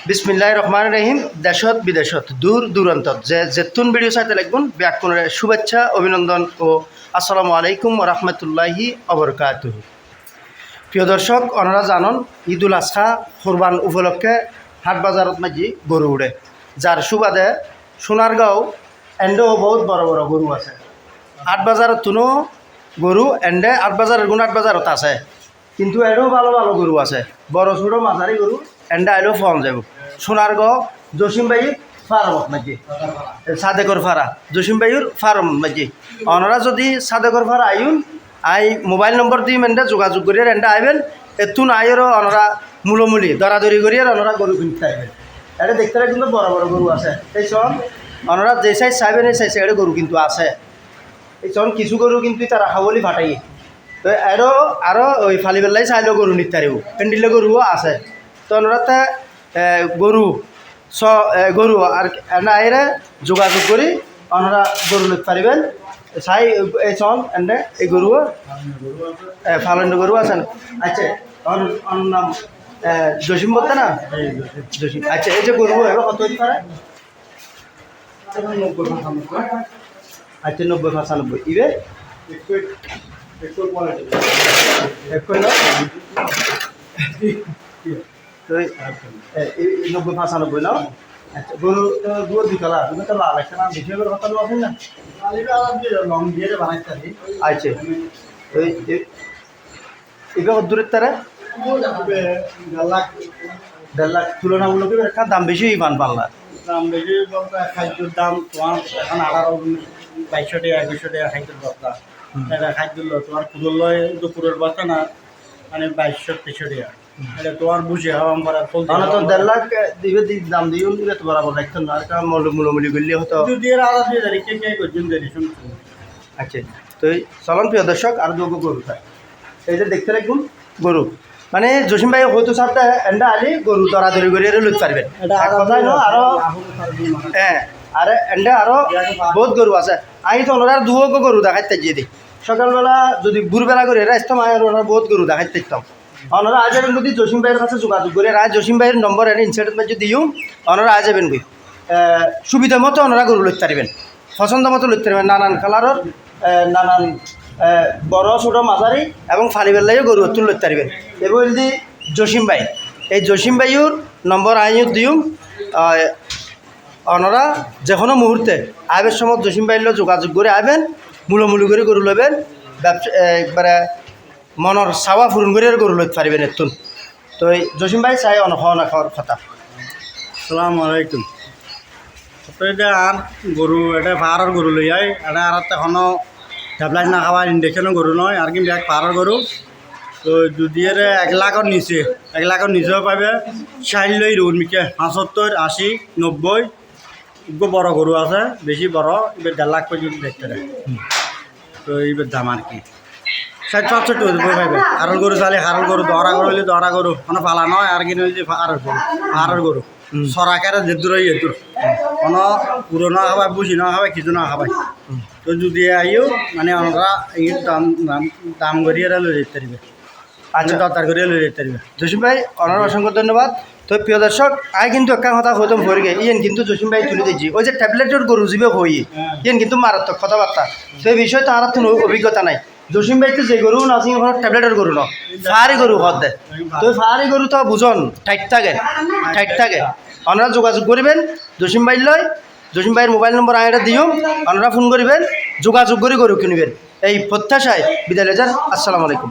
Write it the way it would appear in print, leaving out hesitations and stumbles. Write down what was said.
বিসমিল্লাহির রহমানির রহিম। দেশত বিদেশত দূর দূরান্তত যেতুন ভিডিও চাইতে লাগবেন ব্যাকুণের শুভেচ্ছা অভিনন্দন ও আসসালামু আলাইকুম ওয়া রাহমাতুল্লাহি ওয়া বারাকাতুহু। প্রিয় দর্শক, ওনারা জানন ঈদুল আজহা কুরবান উপলক্ষে হাট বাজারত মাঝি গরু উড়ে, যার সুবাদে সোনারগাঁও এন্ডেও বহুত বড় বড় গরু আছে। হাট বাজারত তুনো গরু এন্ডে হাট বাজারের গুণ হাট বাজারত আছে, কিন্তু এরও ভালো ভালো গরু আছে, বড় ছোটো মাঝারি গরু এন্ডা আইলেও ফোন যাব। সোনারগাঁও জসিমবাই ফার্মত মাঝি সাদেকর ফাড়া জসিমবাইর ফার্ম মাঝি। ওনারা যদি সাদেকর ফাড়া আইন আই মোবাইল নম্বর দিয়ে এন্ডা যোগাযোগ করিয়ে এন্ডা আইবেন। এতুন আইরও ওনারা মূলমূলি দরাদরি করিয়ে ওনারা গরু কিনতে আইবেন। এটা দেখতে কিন্তু বড় বড় গরু আছে। এই সব ওনারা যে সাইজ চাইবেন এই সাইজ এটা গরু কিন্তু আছে। এই সব কিছু গরু কিন্তু তারা খাবলি ফাটাই, তো আরও ওই ফালি বেলাই চাইলেও গরু নিতে পারিব, পেন্ডিলে গরুও আছে। তো ওনারা গরু গরু আর আইরে যোগাযোগ করি ওনারা গরু নিতে পারিবেন। চাই এই চন এনে এই গরু ফালন্ড গরু আছেন। আচ্ছা, ওর নাম জসিম বলতে না? জসিম। আচ্ছা, এই যে গরু এবার কত হতে পারে? আচ্ছা, 90-95 ইবে তো 90-95 না? আচ্ছা, গরু দুধ দিতলা তুমি তো লাল একটা নাম বেশি করে কথা বলছেন না? লং দিয়ে বানাইতে। আচ্ছা, ওই এবার কত দূরের তারা? 1.5 লাখ তুলনামূলক একটা দাম বেশি ইমান পাল্লা দাম বেশি বলতে খাদ্যর দাম তোমার এখন 18-2200 টাকা 2100 টাকা খাদ্যর বস্তা। এটা খাদ্য তোমার পুরো লয় দুপুরের বস্তা না, মানে 2200-2300 টাকা। এটা তোমার বুঝে হওয়া আমরা তো 1.5 লাখ দিবে দাম দিয়ে দিলে তো বরাবর রাখতেন না, আর কারণ মূলমূলি করলে হতো দিয়ে আলাদা দিয়ে দেয় কে কে করছেন দেরি শুনছো। আচ্ছা, তো এই চলন প্রিয় দর্শক আর দুটো গরু থাকে, এই যে দেখতে রাখুন গরু মানে জসিম ভাই হয়তো সাথে এন্ডা আলি গরু দরাদরি করে লুট পারবেন কথাই ন। আরো হ্যাঁ, আর এন্ডা আরো বহুত গরু আছে। আমি তো ওনার দুও গরু দেখাইতে দিয়ে দিই সকালবেলা, যদি ভোরবেলা করে রাস্তাম আর ওনার বহুত গরু দেখাইতে দিতাম। ওনারা আজ যাবেন যদি জসিম ভাইয়ের কাছে যোগাযোগ করে রায় জসিম ভাইয়ের নম্বর এনে ইনসাইডের মধ্যে দিও, ওনারা আজ যাবেন বই সুবিধা মতো ওনারা গরু লইতে পারবেন, পছন্দ মতো লইতে পারবেন। নানান কালারের নানান বড় ছোটো মাঝারি এবং ফালি বেলাইও গরু তুল লইতে পারবেন। এবার যদি জসিম ভাই এই জসিম ভাইয়ের নম্বর আইন দিও, ওনারা যে কোনো মুহূর্তে আইবের সময় জসিম ভাইয়ের যোগাযোগ করে আইবেন, মূলমূলি করে গরু লইবেন, ব্যবসা একবারে মনের চাওয়া পূরণ করে গরু লইতে পারবেন এতুন। তো এই জসিম ভাই চাই অনহনা খাওয়ার কথা। আসসালামু আলাইকুম। এটা আর গরু এটা পাহাড়ের গরু লই যায়, এটা আর এখনও ট্যাবলেট না খাওয়া ইঞ্জেকশনও গরু নয়, আর কিন্তু এক পাহাড়ের গরু। তো যদি এর 1 লাখের নিচে 1 লাখের নিচেও পাবে। চাইল লই রুন মিকে 75, 80, 90 বড় গরু আছে, বেশি বড় এবার 1.5 লাখ পর্যন্ত দেখতে দেয়। তো এইবার দাম আর কি 60-65 পাইবে। হারল গরু চালে হারল গরু, দহরা গরু হইলে দহরা গরু, কোনো ফালা নয়। আর কিনে হইলে পাহাড়ের গরু সরাকারে যেদূর যেদূর কোনো পুরোনো খাবাই বুঝি না খাবাই কিছু না খাবাই। তো যদি আইও মানে আমরা এই দাম করিয়ে লই যেতে পারবে। আচ্ছা, দরকার করিয়ে লই যেতে পারবে। জসিম ভাই ওনার অসংখ্য ধন্যবাদ। তো প্রিয় দর্শক, আই কিন্তু একটা কথা হইতাম ভরে গে ইয়েন কিন্তু জসিম ভাই তুলে দিয়েছি ওই যে ট্যাবলেটের গরু জিবে হই ইয়েন কিন্তু মারাত্মক কথাবার্তা। তো এই বিষয়ে তো আর অভিজ্ঞতা নাই। জসিম ভাই তো যে গরু না আছে ট্যাবলেটের গরু ন ফাহারি গরু হত দেয়। তো ফাহারি গরু তো বুঝন ঠাইট থাকে। ওনারা যোগাযোগ করবেন জসিম ভাই লয়, জসিম ভাইয়ের মোবাইল নম্বর আইটা দিও, ওনারা ফোন করবেন, যোগাযোগ করে গরু কিনবেন। এই প্রত্যাশায় বিদায় লই যান। আসসালামু আলাইকুম।